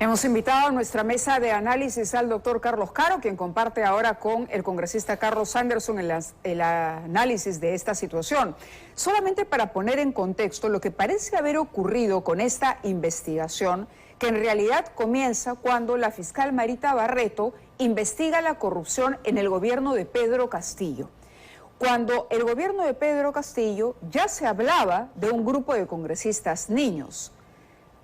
Hemos invitado a nuestra mesa de análisis al doctor Carlos Caro, quien comparte ahora con el congresista Carlos Anderson el análisis de esta situación. Solamente para poner en contexto lo que parece haber ocurrido con esta investigación, que en realidad comienza cuando la fiscal Marita Barreto investiga la corrupción en el gobierno de Pedro Castillo. Cuando el gobierno de Pedro Castillo ya se hablaba de un grupo de congresistas niños.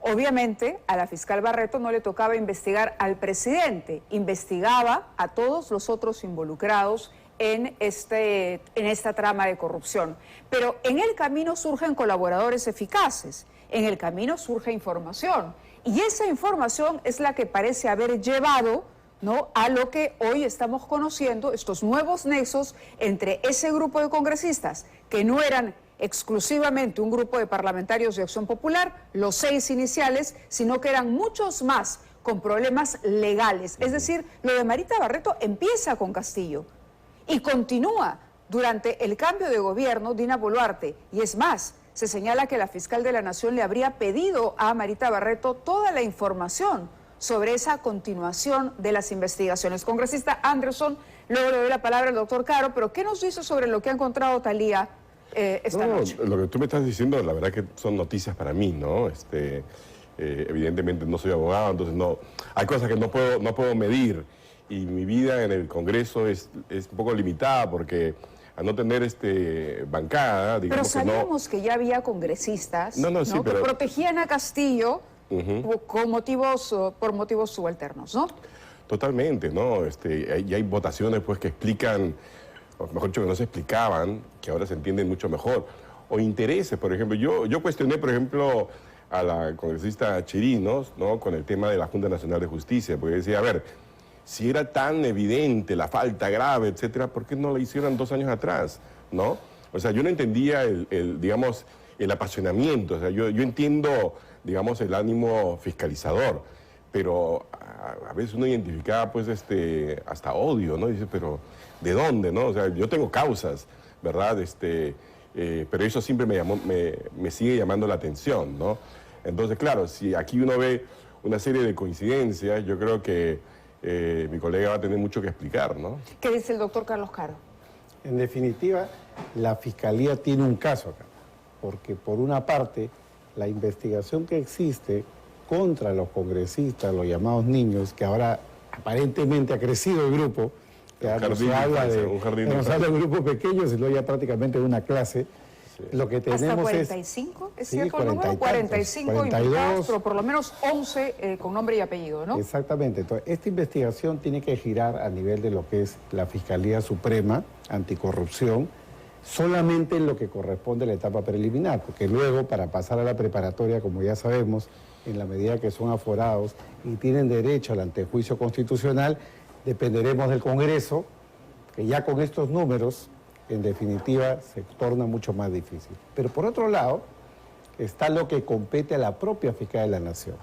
Obviamente, a la fiscal Barreto no le tocaba investigar al presidente, investigaba a todos los otros involucrados en esta trama de corrupción. Pero en el camino surgen colaboradores eficaces, en el camino surge información, y esa información es la que parece haber llevado, ¿no?, a lo que hoy estamos conociendo, estos nuevos nexos entre ese grupo de congresistas que no eran exclusivamente un grupo de parlamentarios de Acción Popular, los 6 iniciales, sino que eran muchos más con problemas legales. Es decir, lo de Marita Barreto empieza con Castillo y continúa durante el cambio de gobierno Dina Boluarte. Y es más, se señala que la fiscal de la Nación le habría pedido a Marita Barreto toda la información sobre esa continuación de las investigaciones. Congresista Anderson, luego le doy la palabra al doctor Caro, pero ¿qué nos dice sobre lo que ha encontrado Thalía esta noche? Lo que tú me estás diciendo, la verdad que son noticias para mí, ¿no? Evidentemente no soy abogado, entonces no, hay cosas que no puedo medir, y mi vida en el Congreso es un poco limitada porque al no tener bancada, digamos. Pero sabíamos que ya había congresistas sí, que protegían a Castillo por motivos subalternos, ¿no? Totalmente, ¿no? Y hay votaciones pues que explican, o mejor dicho, que no se explicaban, que ahora se entienden mucho mejor. O intereses, por ejemplo. Yo cuestioné, por ejemplo, a la congresista Chirinos, ¿no?, con el tema de la Junta Nacional de Justicia, porque decía, a ver, si era tan evidente la falta grave, etcétera, ¿por qué no la hicieron 2 años atrás, no? O sea, yo no entendía digamos, el apasionamiento. O sea, yo entiendo, digamos, el ánimo fiscalizador, pero a veces uno identificaba, pues, hasta odio, ¿no? Dice, pero ¿de dónde, no? O sea, yo tengo causas, ¿verdad? Pero eso siempre me sigue llamando la atención, ¿no? Entonces, claro, si aquí uno ve una serie de coincidencias, yo creo que mi colega va a tener mucho que explicar, ¿no? ¿Qué dice el doctor Carlos Caro? En definitiva, la Fiscalía tiene un caso acá, porque por una parte, la investigación que existe contra los congresistas, los llamados niños, que ahora aparentemente ha crecido el grupo, que ahora se habla de un grupo pequeño, sino ya prácticamente de una clase. Sí. Lo que tenemos ¿hasta 45? ¿Es cierto el número? 45 implicados, pero por lo menos 11 con nombre y apellido, ¿no? Exactamente. Entonces, esta investigación tiene que girar a nivel de lo que es la Fiscalía Suprema Anticorrupción, solamente en lo que corresponde a la etapa preliminar, porque luego, para pasar a la preparatoria, como ya sabemos, en la medida que son aforados y tienen derecho al antejuicio constitucional, dependeremos del Congreso, que ya con estos números, en definitiva, se torna mucho más difícil. Pero por otro lado, está lo que compete a la propia Fiscal de la Nación.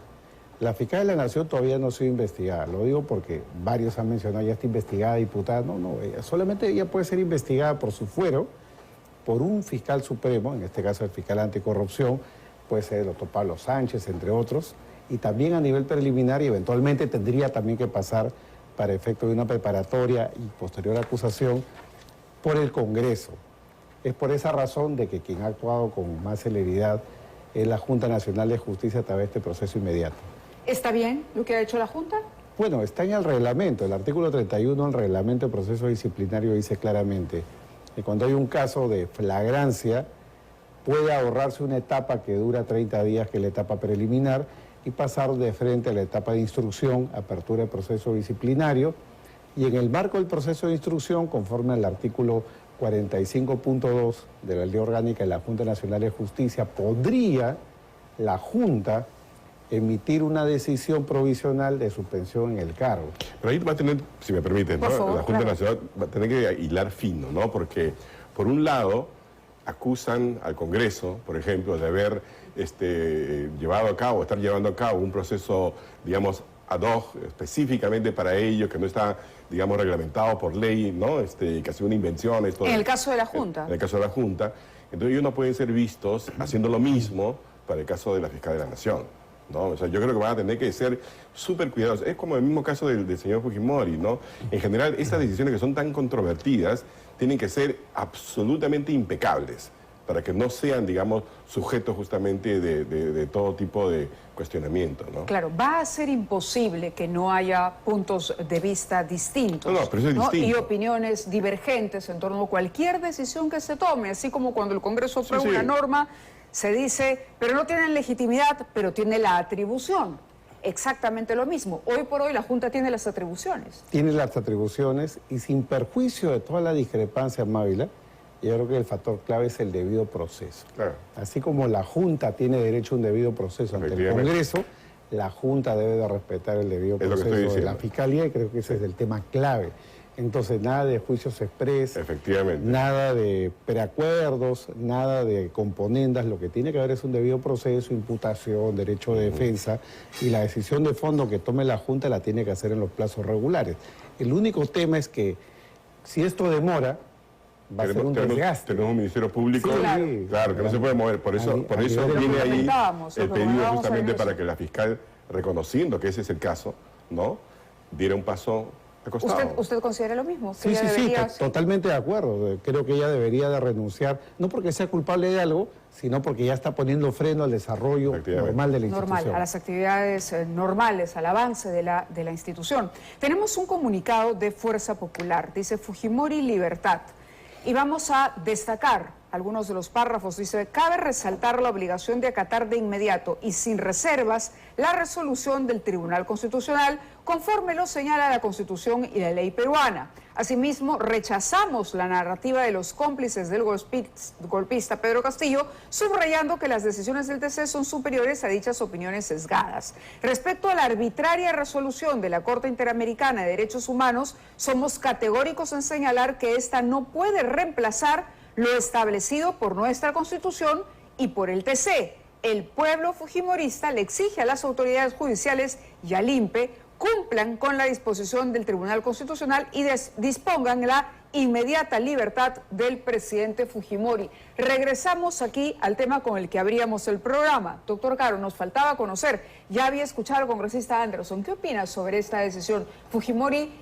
La Fiscal de la Nación todavía no ha sido investigada. Lo digo porque varios han mencionado, ya está investigada, diputada. No, solamente ella puede ser investigada por su fuero, por un fiscal supremo, en este caso el fiscal anticorrupción, puede ser el doctor Pablo Sánchez, entre otros, y también a nivel preliminar, y eventualmente tendría también que pasar para efecto de una preparatoria y posterior acusación por el Congreso. Es por esa razón de que quien ha actuado con más celeridad es la Junta Nacional de Justicia a través de este proceso inmediato. ¿Está bien lo que ha hecho la Junta? Bueno, está en el reglamento. El artículo 31 del reglamento de proceso disciplinario dice claramente que cuando hay un caso de flagrancia puede ahorrarse una etapa que dura 30 días, que es la etapa preliminar, y pasar de frente a la etapa de instrucción, apertura de proceso disciplinario, y en el marco del proceso de instrucción, conforme al artículo 45.2 de la Ley Orgánica de la Junta Nacional de Justicia, podría la Junta emitir una decisión provisional de suspensión en el cargo. Pero ahí va a tener, si me permiten, ¿no? La Junta Nacional va a tener que hilar fino, ¿no? Porque, por un lado, acusan al Congreso, por ejemplo, de haber estar llevando a cabo un proceso, digamos, ad hoc, específicamente para ello, que no está, digamos, reglamentado por ley, ¿no? Que ha sido una invención. En el caso de la Junta. En el caso de la Junta. Entonces ellos no pueden ser vistos haciendo lo mismo para el caso de la Fiscal de la Nación. ¿no? O sea, yo creo que van a tener que ser súper cuidadosos. Es como el mismo caso del señor Fujimori, ¿no? En general, estas decisiones que son tan controvertidas tienen que ser absolutamente impecables para que no sean, digamos, sujetos justamente de todo tipo de cuestionamiento, ¿no? Claro, va a ser imposible que no haya puntos de vista distintos, No, pero eso es distinto. y opiniones divergentes en torno a cualquier decisión que se tome, así como cuando el Congreso aprueba una norma, se dice, pero no tienen legitimidad, pero tiene la atribución. Exactamente lo mismo. Hoy por hoy la Junta tiene las atribuciones. Tiene las atribuciones y sin perjuicio de toda la discrepancia, Mávila, yo creo que el factor clave es el debido proceso. Claro. Así como la Junta tiene derecho a un debido proceso ante el Congreso, la Junta debe de respetar el debido proceso de la Fiscalía, y creo que ese es el tema clave. Entonces, nada de juicios express, nada de preacuerdos, nada de componendas. Lo que tiene que haber es un debido proceso, imputación, derecho de defensa, y la decisión de fondo que tome la Junta la tiene que hacer en los plazos regulares. El único tema es que si esto demora, va a ser un desgaste. Tenemos un ministerio público, claro, que no se puede mover. Por eso viene ahí el pedido justamente para que la fiscal, reconociendo que ese es el caso, ¿no?, diera un paso de costado. ¿Usted considera lo mismo? Sí, totalmente de acuerdo. Creo que ella debería de renunciar, no porque sea culpable de algo, sino porque ya está poniendo freno al desarrollo normal de la institución. A las actividades normales, al avance de la institución. Tenemos un comunicado de Fuerza Popular, dice Fujimori Libertad. Y vamos a destacar algunos de los párrafos. Dice, cabe resaltar la obligación de acatar de inmediato y sin reservas la resolución del Tribunal Constitucional conforme lo señala la Constitución y la ley peruana. Asimismo, rechazamos la narrativa de los cómplices del golpista Pedro Castillo, subrayando que las decisiones del TC son superiores a dichas opiniones sesgadas. Respecto a la arbitraria resolución de la Corte Interamericana de Derechos Humanos, somos categóricos en señalar que esta no puede reemplazar lo establecido por nuestra Constitución y por el TC. El pueblo fujimorista le exige a las autoridades judiciales y al INPE cumplan con la disposición del Tribunal Constitucional y dispongan la inmediata libertad del presidente Fujimori. Regresamos aquí al tema con el que abríamos el programa. Doctor Caro, nos faltaba conocer, ya había escuchado al congresista Anderson, ¿qué opina sobre esta decisión? ¿Fujimori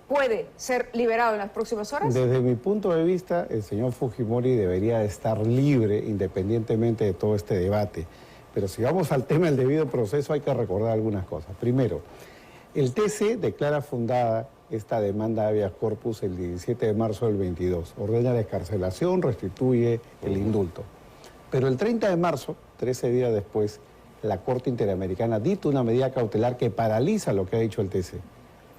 puede ser liberado en las próximas horas? Desde mi punto de vista, el señor Fujimori debería estar libre independientemente de todo este debate. Pero si vamos al tema del debido proceso, hay que recordar algunas cosas. Primero, el TC declara fundada esta demanda habeas corpus el 17 de marzo del 22. Ordena la excarcelación, restituye el indulto. Pero el 30 de marzo, 13 días después, la Corte Interamericana dicta una medida cautelar que paraliza lo que ha dicho el TC.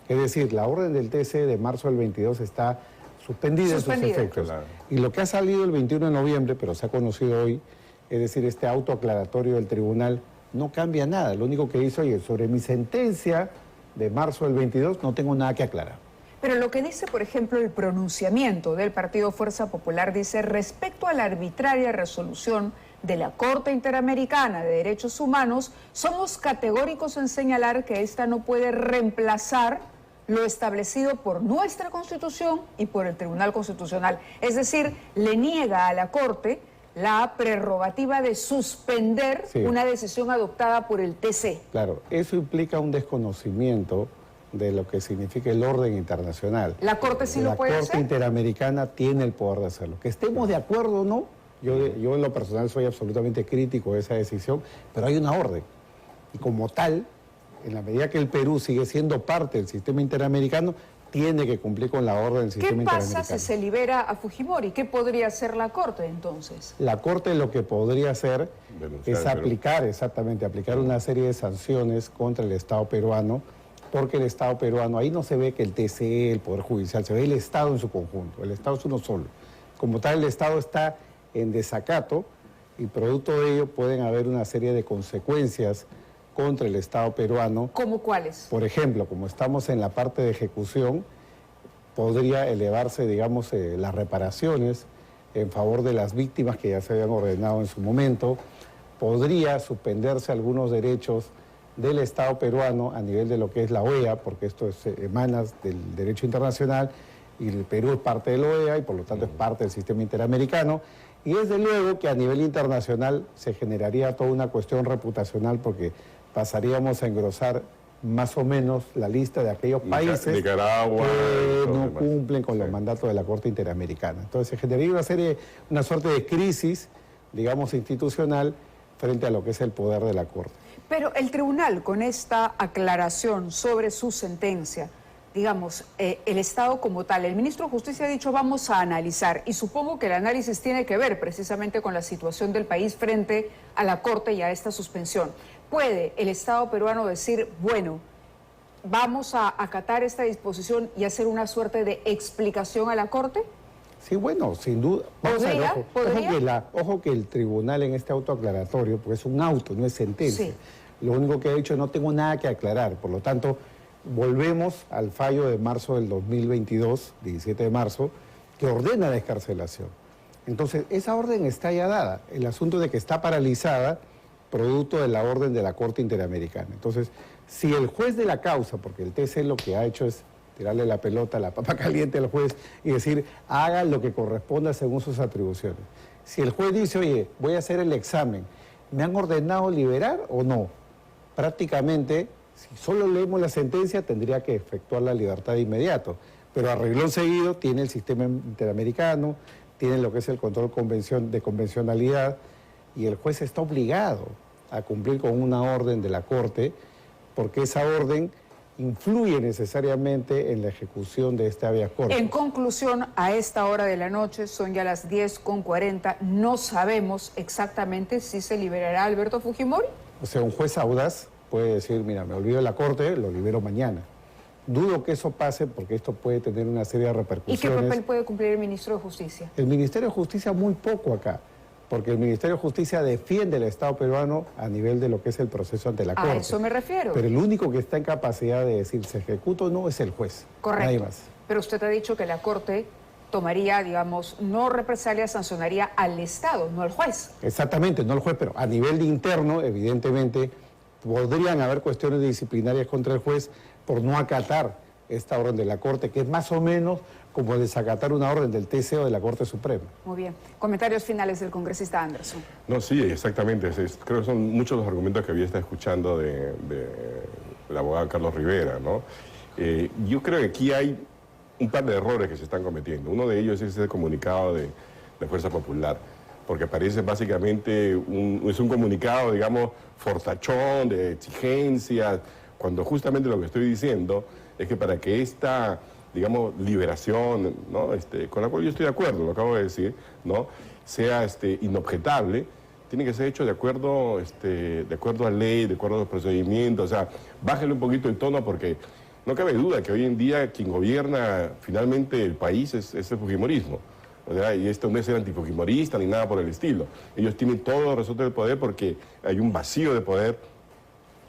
Es decir, la orden del TC de marzo del 22 está suspendida en sus efectos. Claro. Y lo que ha salido el 21 de noviembre, pero se ha conocido hoy, es decir, este auto aclaratorio del tribunal, no cambia nada. Lo único que hizo, oye, sobre mi sentencia de marzo del 22 no tengo nada que aclarar. Pero lo que dice, por ejemplo, el pronunciamiento del Partido Fuerza Popular dice, respecto a la arbitraria resolución de la Corte Interamericana de Derechos Humanos, somos categóricos en señalar que esta no puede reemplazar lo establecido por nuestra Constitución y por el Tribunal Constitucional. Es decir, le niega a la Corte la prerrogativa de suspender una decisión adoptada por el TC. Claro, eso implica un desconocimiento de lo que significa el orden internacional. ¿La Corte sí lo puede hacer? La Corte Interamericana tiene el poder de hacerlo. Que estemos de acuerdo o no, yo en lo personal soy absolutamente crítico de esa decisión, pero hay una orden. Y como tal, en la medida que el Perú sigue siendo parte del sistema interamericano, tiene que cumplir con la orden del sistema interamericano. ¿Qué pasa si se libera a Fujimori? ¿Qué podría hacer la Corte entonces? La Corte lo que podría hacer es aplicar una serie de sanciones contra el Estado peruano, porque el Estado peruano, ahí no se ve que el TCE, el Poder Judicial, se ve el Estado en su conjunto. El Estado es uno solo. Como tal, el Estado está en desacato y producto de ello pueden haber una serie de consecuencias contra el Estado peruano. ¿Cómo cuáles? Por ejemplo, como estamos en la parte de ejecución, podría elevarse, digamos, las reparaciones en favor de las víctimas que ya se habían ordenado en su momento. Podría suspenderse algunos derechos del Estado peruano a nivel de lo que es la OEA, porque esto emana del derecho internacional y el Perú es parte de la OEA y por lo tanto es parte del sistema interamericano. Y desde luego que a nivel internacional se generaría toda una cuestión reputacional porque pasaríamos a engrosar más o menos la lista de aquellos países Nicaragua, que no cumplen con los mandatos de la Corte Interamericana. Entonces se generaría una suerte de crisis, digamos, institucional frente a lo que es el poder de la Corte. Pero el tribunal, con esta aclaración sobre su sentencia, digamos, el Estado como tal, el ministro de Justicia ha dicho vamos a analizar, y supongo que el análisis tiene que ver precisamente con la situación del país frente a la Corte y a esta suspensión. ¿Puede el Estado peruano decir, bueno, vamos a acatar esta disposición y hacer una suerte de explicación a la Corte? Sí, bueno, sin duda. Ojo que el tribunal en este auto aclaratorio, porque es un auto, no es sentencia, sí, lo único que ha dicho, no tengo nada que aclarar, por lo tanto, volvemos al fallo de marzo del 2022, 17 de marzo, que ordena la excarcelación. Entonces, esa orden está ya dada. El asunto de que está paralizada, producto de la orden de la Corte Interamericana. Entonces, si el juez de la causa, porque el TC lo que ha hecho es tirarle la pelota, la papa caliente al juez y decir, haga lo que corresponda según sus atribuciones. Si el juez dice, oye, voy a hacer el examen, ¿me han ordenado liberar o no? Prácticamente, si solo leemos la sentencia, tendría que efectuar la libertad de inmediato. Pero a renglón seguido tiene el sistema interamericano, tiene lo que es el control de convencionalidad, y el juez está obligado a cumplir con una orden de la Corte, porque esa orden influye necesariamente en la ejecución de este habeas corpus. En conclusión, a esta hora de la noche, son ya las 10:40, no sabemos exactamente si se liberará Alberto Fujimori. O sea, un juez audaz puede decir, mira, me olvido de la Corte, lo libero mañana. Dudo que eso pase porque esto puede tener una serie de repercusiones. ¿Y qué papel puede cumplir el Ministro de Justicia? El Ministerio de Justicia muy poco acá, porque el Ministerio de Justicia defiende el Estado peruano a nivel de lo que es el proceso ante la Corte. A eso me refiero. Pero el único que está en capacidad de decir se ejecuta o no es el juez. Correcto. Nadie más. Pero usted ha dicho que la Corte tomaría, digamos, no represalia, sancionaría al Estado, no al juez. Exactamente, no al juez, pero a nivel interno, evidentemente, podrían haber cuestiones disciplinarias contra el juez por no acatar esta orden de la Corte, que es más o menos como desacatar una orden del TC o de la Corte Suprema. Muy bien. Comentarios finales del congresista Anderson. No, sí, exactamente. Creo que son muchos los argumentos que había estado escuchando del abogado Carlos Rivera, ¿no? Yo creo que aquí hay un par de errores que se están cometiendo. Uno de ellos es ese comunicado de Fuerza Popular, porque parece básicamente es un comunicado, digamos, fortachón, de exigencias, cuando justamente lo que estoy diciendo es que para que esta, digamos, liberación, ¿no? Con la cual yo estoy de acuerdo, lo acabo de decir, ¿no? Sea inobjetable, tiene que ser hecho de acuerdo a ley, de acuerdo a los procedimientos, o sea, bájale un poquito el tono porque no cabe duda que hoy en día quien gobierna finalmente el país es el fujimorismo. O sea, y esto no es ser antifujimorista ni nada por el estilo. Ellos tienen todos los resortes del poder porque hay un vacío de poder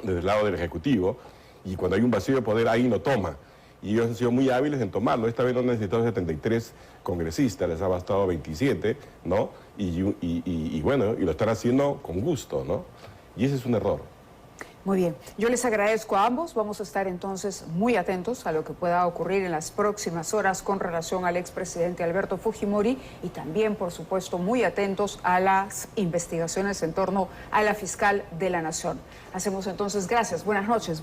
desde el lado del Ejecutivo, y cuando hay un vacío de poder ahí no toma. Y ellos han sido muy hábiles en tomarlo. Esta vez no han necesitado 73 congresistas, les ha bastado 27, ¿no? Y bueno, y lo están haciendo con gusto, ¿no? Y ese es un error. Muy bien, yo les agradezco a ambos. Vamos a estar entonces muy atentos a lo que pueda ocurrir en las próximas horas con relación al expresidente Alberto Fujimori y también, por supuesto, muy atentos a las investigaciones en torno a la fiscal de la Nación. Hacemos entonces, gracias, buenas noches.